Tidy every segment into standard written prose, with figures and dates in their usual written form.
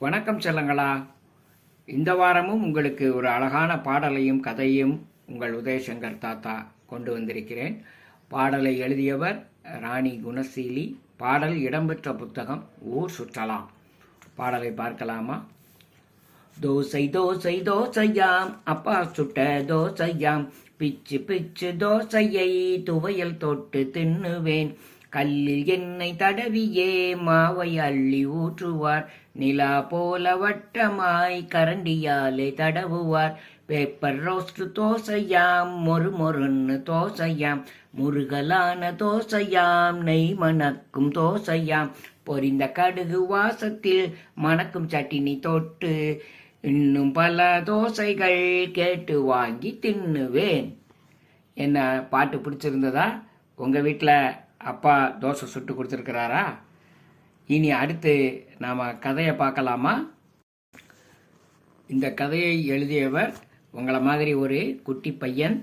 வணக்கம் செல்லங்களா. இந்த வாரமும் உங்களுக்கு ஒரு அழகான பாடலையும் கதையும் உங்கள் உதயசங்கர் தாத்தா கொண்டு வந்திருக்கிறேன். பாடலை எழுதியவர் ராணி குணசீலி. பாடல் இடம்பெற்ற புத்தகம் ஊர் சுற்றலாம். பாடலை பார்க்கலாமா? தோசை தோசை தோசையாம், அப்பா சுட்ட தோசையாம், பிச்சு பிச்சு தோசையை துவையல் தொட்டு தின்னுவேன். கல்லில் எண்ணெய் தடவியே மாவை அள்ளி ஊற்றுவார். நிலா போல வட்டமாய் கரண்டியாலே தடவுவார். பேப்பர் ரோஸ்ட் தோசையாம், மொறு மொறுன்னு தோசையாம், முருகலான தோசையாம், நெய் மணக்கும் தோசையாம், பொரிந்த கடுகு வாசத்தில் மணக்கும் சட்டினி தொட்டு இன்னும் பல தோசைகள் கேட்டு வாங்கி தின்னுவேன். என்ன பாட்டு பிடிச்சிருந்ததா? உங்கள் வீட்டில் அப்பா தோசை சுட்டு கொடுத்துருக்கிறாரா? இனி அடுத்து நாம் கதையை பார்க்கலாமா? இந்த கதையை எழுதியவர் உங்களை மாதிரி ஒரு குட்டி பையன்,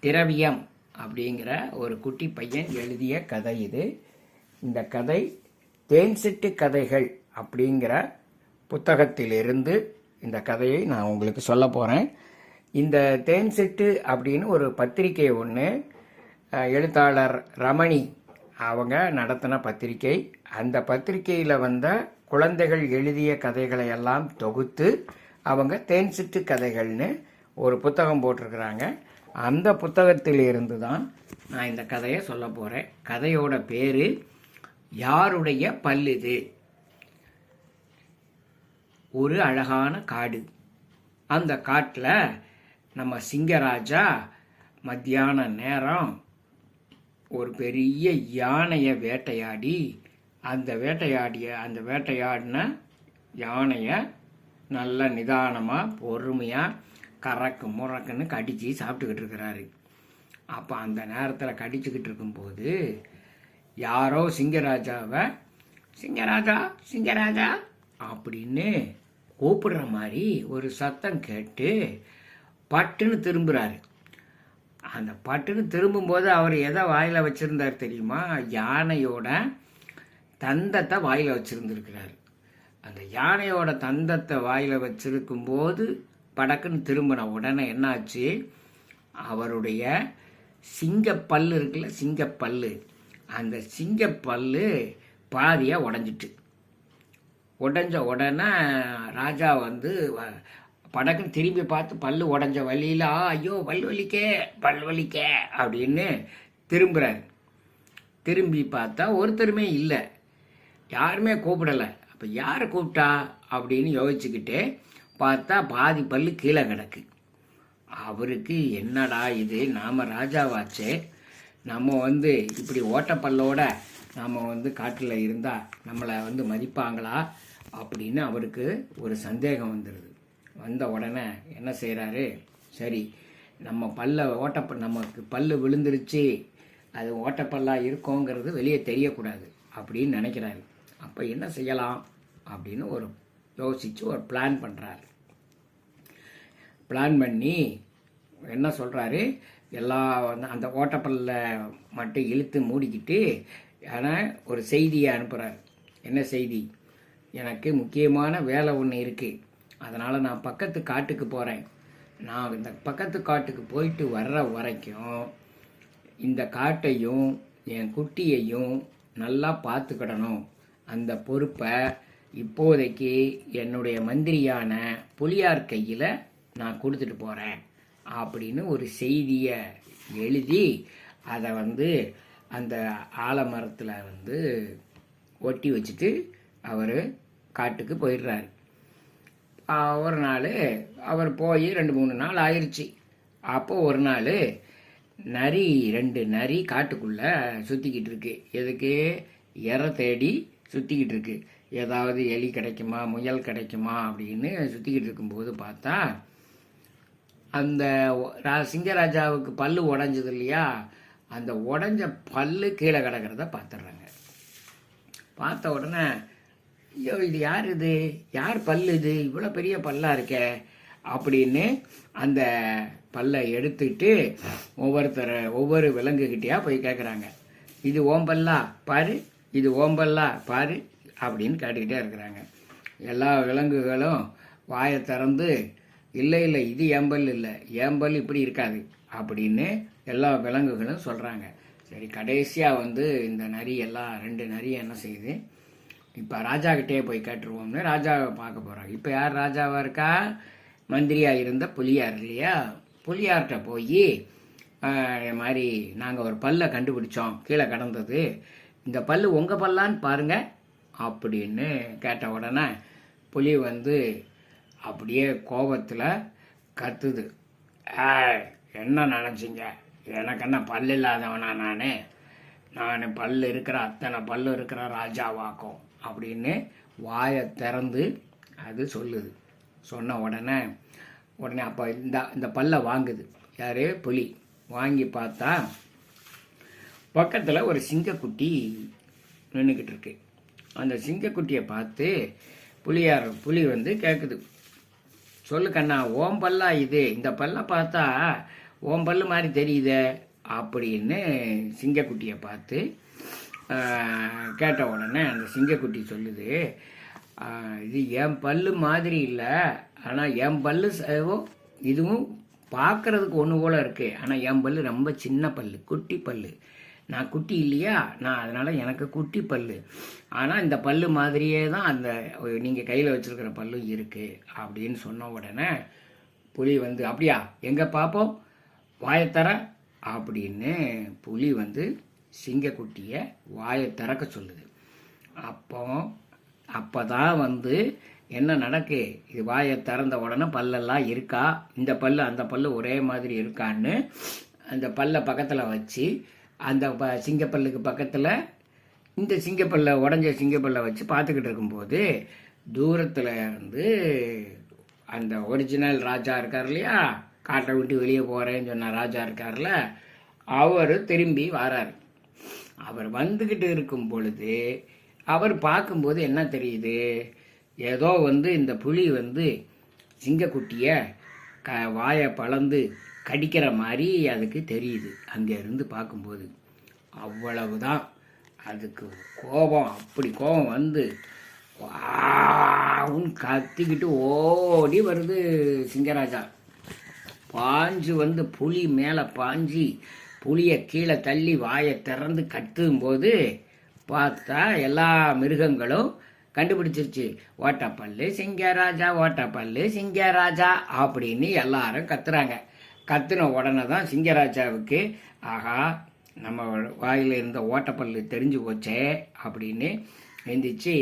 திரவியம் அப்படிங்கிற ஒரு குட்டி பையன் எழுதிய கதை இது. இந்த கதை தேன்சிட்டு கதைகள் அப்படிங்கிற புத்தகத்திலிருந்து இந்த கதையை நான் உங்களுக்கு சொல்ல போகிறேன். இந்த தேன்சிட்டு அப்படின்னு ஒரு பத்திரிகை ஒன்று எழுத்தாளர் ரமணி அவங்க நடத்தின பத்திரிகை. அந்த பத்திரிகையில் வந்த குழந்தைகள் எழுதிய கதைகளை எல்லாம் தொகுத்து அவங்க தேன்சிட்டு கதைகள்னு ஒரு புத்தகம் போட்டிருக்கிறாங்க. அந்த புத்தகத்தில் இருந்து தான் நான் இந்த கதையை சொல்ல போகிறேன். கதையோட பேர் யாருடைய பல்லுது. ஒரு அழகான காடு. அந்த காட்டில் நம்ம சிங்கராஜா மத்தியான நேரம் ஒரு பெரிய யானையை வேட்டையாடி அந்த வேட்டையாடின யானையை நல்ல நிதானமாக பொறுமையாக கறக்கு முறக்குன்னு கடித்து சாப்பிட்டுக்கிட்டு இருக்கிறாரு. அப்போ அந்த நேரத்தில் கடிச்சுக்கிட்டு இருக்கும்போது யாரோ சிங்கராஜாவை சிங்கராஜா சிங்கராஜா அப்படின்னு கூப்பிடுற மாதிரி ஒரு சத்தம் கேட்டு பட்டுன்னு திரும்புகிறாரு. அந்த பட்டுன்னு திரும்பும்போது அவர் எதை வாயில் வச்சுருந்தார் தெரியுமா? யானையோட தந்தத்தை வாயில் வச்சுருந்துருக்கிறார். அந்த யானையோட தந்தத்தை வாயில் வச்சிருக்கும்போது படக்குன்னு திரும்பின உடனே என்னாச்சு? அவருடைய சிங்கப்பல்லு இருக்குல்ல, சிங்கப்பல்லு, அந்த சிங்கப்பல்லு பாதியாக உடஞ்சிட்டு. உடஞ்ச உடனே ராஜா படக்குன்னு திரும்பி பார்த்து பல்லு உடஞ்ச வழியில் ஐயோ பல் வலிக்கே அப்படின்னு திரும்புகிறார். திரும்பி பார்த்தா ஒருத்தருமே இல்லை, யாருமே கூப்பிடலை. அப்போ யாரை கூப்பிட்டா அப்படின்னு யோசிச்சுக்கிட்டே பார்த்தா பாதி பல்லு கீழே கிடக்கு. அவருக்கு என்னடா இது, நாம் ராஜாவாச்சே, நம்ம இப்படி ஓட்டப்பல்லோட நாம் காட்டில் இருந்தால் நம்மளை மதிப்பாங்களா அப்படின்னு அவருக்கு ஒரு சந்தேகம் வந்துடுது. வந்த உடனே என்ன செய்கிறாரு? சரி, நம்ம நமக்கு பல்லு விழுந்துருச்சு, அது ஓட்டப்பல்லாக இருக்கோங்கிறது வெளியே தெரியக்கூடாது அப்படின்னு நினைக்கிறாரு. அப்போ என்ன செய்யலாம் அப்படின்னு யோசித்து ஒரு பிளான் பண்ணுறாரு. பிளான் பண்ணி என்ன சொல்கிறாரு? அந்த ஓட்டப்பல்ல மட்டும் இழுத்து மூடிக்கிட்டு ஆனால் ஒரு செய்தியை அனுப்புகிறார். என்ன செய்தி? எனக்கு முக்கியமான வேலை ஒன்று இருக்குது, அதனால் நான் பக்கத்து காட்டுக்கு போகிறேன். நான் இந்த பக்கத்து காட்டுக்கு போயிட்டு வர்ற வரைக்கும் இந்த காட்டையும் என் குட்டியையும் நல்லா பார்த்துக்கிடணும். அந்த பொறுப்பை இப்போதைக்கு என்னுடைய மந்திரியான புலியார் கையில் நான் கொடுத்துட்டு போகிறேன் அப்படின்னு ஒரு செய்தியை எழுதி அதை அந்த ஆலமரத்தில் ஒட்டி வச்சுட்டு அவர் காட்டுக்கு போயிடுறாரு. ஒரு நாள் அவர் போய் 2-3 நாள் ஆயிடுச்சு. அப்போ ஒரு நாள் 2 நரி காட்டுக்குள்ளே சுற்றிக்கிட்டு இருக்கு. எதுக்கு? இறை தேடி சுற்றிக்கிட்டு இருக்கு. ஏதாவது எலி கிடைக்குமா, முயல் கிடைக்குமா அப்படின்னு சுற்றிக்கிட்டு இருக்கும்போது பார்த்தா அந்த சிங்கராஜாவுக்கு பல்லு உடஞ்சது இல்லையா, அந்த உடஞ்ச பல்லு கீழே கிடக்கிறத பார்த்துடுறாங்க. பார்த்த உடனே ஐயோ, இது யார் பல்லு இது, இவ்வளோ பெரிய பல்லாக இருக்கே அப்படின்னு அந்த பல்லை எடுத்துக்கிட்டு ஒவ்வொரு விலங்குகிட்டையா போய் கேட்குறாங்க. இது ஓம்பல்லா பாரு, இது ஓம்பல்லா பாரு அப்படின்னு கேட்டுக்கிட்டே இருக்கிறாங்க. எல்லா விலங்குகளும் வாயை திறந்து இல்லை இல்லை இது ஏம்பல் இல்லை, ஏம்பல் இப்படி இருக்காது அப்படின்னு எல்லா விலங்குகளும் சொல்கிறாங்க. சரி, கடைசியாக வந்து இந்த நரி எல்லாம் 2 நரி என்ன செய்யுது, இப்போ ராஜாக்கிட்டே போய் கேட்டுருவோம்னு ராஜாவை பார்க்க போகிறாங்க. இப்போ யார் ராஜாவாக இருக்கா, மந்திரியாக இருந்த புலியார் இல்லையா. புலியார்கிட்ட போய் இது மாதிரி நாங்கள் ஒரு பல்லை கண்டுபிடிச்சோம், கீழே கடந்தது, இந்த பல்லு உங்கள் பல்லான்னு பாருங்க அப்படின்னு கேட்ட உடனே புலி வந்து அப்படியே கோபத்தில் கத்துது. என்ன நினச்சிங்க, எனக்கு என்ன பல்லு இல்லாதவனா நான் பல்லு இருக்கிற அத்தனை பல்லு இருக்கிற ராஜாவாக்கும் அப்படின்னு வாயை திறந்து அது சொல்லுது. சொன்ன உடனே அப்போ இந்த பல்லை வாங்குது யார், புலி. வாங்கி பார்த்தா பக்கத்தில் ஒரு சிங்கக்குட்டி நின்றுக்கிட்டு இருக்கு. அந்த சிங்கக்குட்டியை பார்த்து புலி வந்து கேட்குது, சொல்லு கண்ணா, ஓம் பல்லா இது, இந்த பல்லை பார்த்தா ஓம் பல்லு மாதிரி தெரியுதே அப்படின்னு சிங்கக்குட்டியை பார்த்து கேட்ட உடனே அந்த சிங்கக்குட்டி சொல்லுது, இது என் பல்லு மாதிரி இல்லை, ஆனால் என் பல்லு இதுவும் பார்க்குறதுக்கு ஒன்று போல் இருக்குது, ஆனால் என் பல்லு ரொம்ப சின்ன பல்லு, குட்டி பல்லு, நான் குட்டி இல்லையா, நான் அதனால் எனக்கு குட்டி பல்லு, ஆனால் இந்த பல்லு மாதிரியே தான் அந்த நீங்கள் கையில் வச்சுருக்கிற பல்லு இருக்குது அப்படின்னு சொன்ன உடனே புலி வந்து அப்படியா எங்கே பார்ப்போம் வாயத்தர அப்படின்னு புலி வந்து சிங்கக்குட்டியை வாயை திறக்க சொல்லுது. அப்போ தான் வந்து என்ன நடக்கு, இது வாயை திறந்த உடனே பல்லெல்லாம் இருக்கா, இந்த பல்லு அந்த பல்லு ஒரே மாதிரி இருக்கான்னு அந்த பல்லை பக்கத்தில் வச்சு அந்த சிங்கப்பல்லுக்கு பக்கத்தில் இந்த சிங்கப்பல்லை உடஞ்ச சிங்கப்பல்லை வச்சு பார்த்துக்கிட்டு இருக்கும்போது தூரத்தில் இருந்து அந்த ஒரிஜினல் ராஜா இருக்கார் இல்லையா, காட்டை விட்டு வெளியே போகிறேன்னு சொன்ன ராஜா இருக்கார்ல, அவர் திரும்பி வரார். அவர் வந்துக்கிட்டு இருக்கும் பொழுது அவர் பார்க்கும்போது என்ன தெரியுது, ஏதோ வந்து இந்த புலி வந்து சிங்கக்குட்டியை வாயை பழந்து கடிக்கிற மாதிரி அதுக்கு தெரியுது. அங்கே இருந்து பார்க்கும்போது அவ்வளவுதான், அதுக்கு கோபம், அப்படி கோபம் வந்து கத்திக்கிட்டு ஓடி வருது சிங்கராஜா. பாஞ்சு வந்து புலி மேலே பாஞ்சி புலியை கீழே தள்ளி வாயை திறந்து கத்தும்போது பார்த்தா எல்லா மிருகங்களும் கண்டுபிடிச்சிருச்சு, ஓட்டப்பல்லு சிங்கராஜா, ஓட்டப்பல்லு சிங்கராஜா அப்படின்னு எல்லாரும் கத்துறாங்க. கத்துன உடனே தான் சிங்கராஜாவுக்கு ஆகா நம்ம வாயில் இருந்த ஓட்டப்பல்லு தெரிஞ்சு போச்சே அப்படின்னு எந்திரிச்சு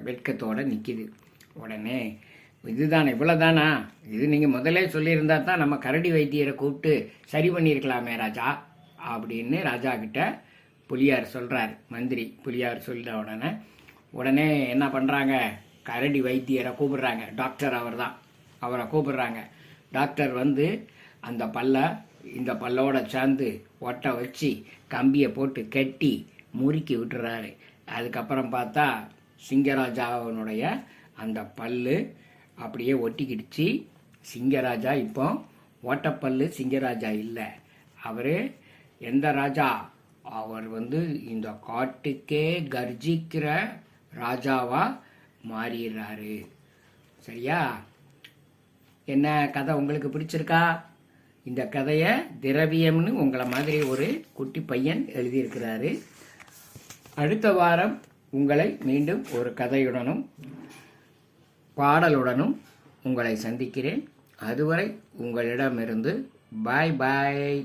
வெட்கத்தோடு நிற்கிது. உடனே இதுதானே, இவ்வளோதானா, இது நீங்கள் முதலே சொல்லியிருந்தா தான் நம்ம கரடி வைத்தியரை கூப்பிட்டு சரி பண்ணியிருக்கலாமே ராஜா அப்படின்னு ராஜா கிட்ட புலியார் சொல்கிறார். மந்திரி புலியார் சொல்லிட்ட உடனே என்ன பண்ணுறாங்க, கரடி வைத்தியரை கூப்பிடுறாங்க. டாக்டர் அவர் தான், அவரை கூப்பிடுறாங்க. டாக்டர் வந்து அந்த பல்லை இந்த பல்லோட சேர்ந்து ஒட்ட வச்சு கம்பியை போட்டு கட்டி முறுக்கி விட்டுறாரு. அதுக்கப்புறம் பார்த்தா சிங்கராஜாவினுடைய அந்த பல்லு அப்படியே ஒட்டிக்கிடுச்சு. சிங்கராஜா இப்போ ஓட்டப்பல்லு சிங்கராஜா இல்லை, அவர் எந்த ராஜா, அவர் வந்து இந்த காட்டுக்கே கர்ஜிக்கிற ராஜாவா மாறிடுறாரு. சரியா? என்ன கதை உங்களுக்கு பிடிச்சிருக்கா? இந்த கதையை திரவியம்னு உங்களை மாதிரி ஒரு குட்டி பையன் எழுதியிருக்கிறாரு. அடுத்த வாரம் உங்களை மீண்டும் ஒரு கதையுடனும் பாடலுடனும் உங்களை சந்திக்கிறேன். அதுவரை உங்களிடமிருந்து பாய் பாய்.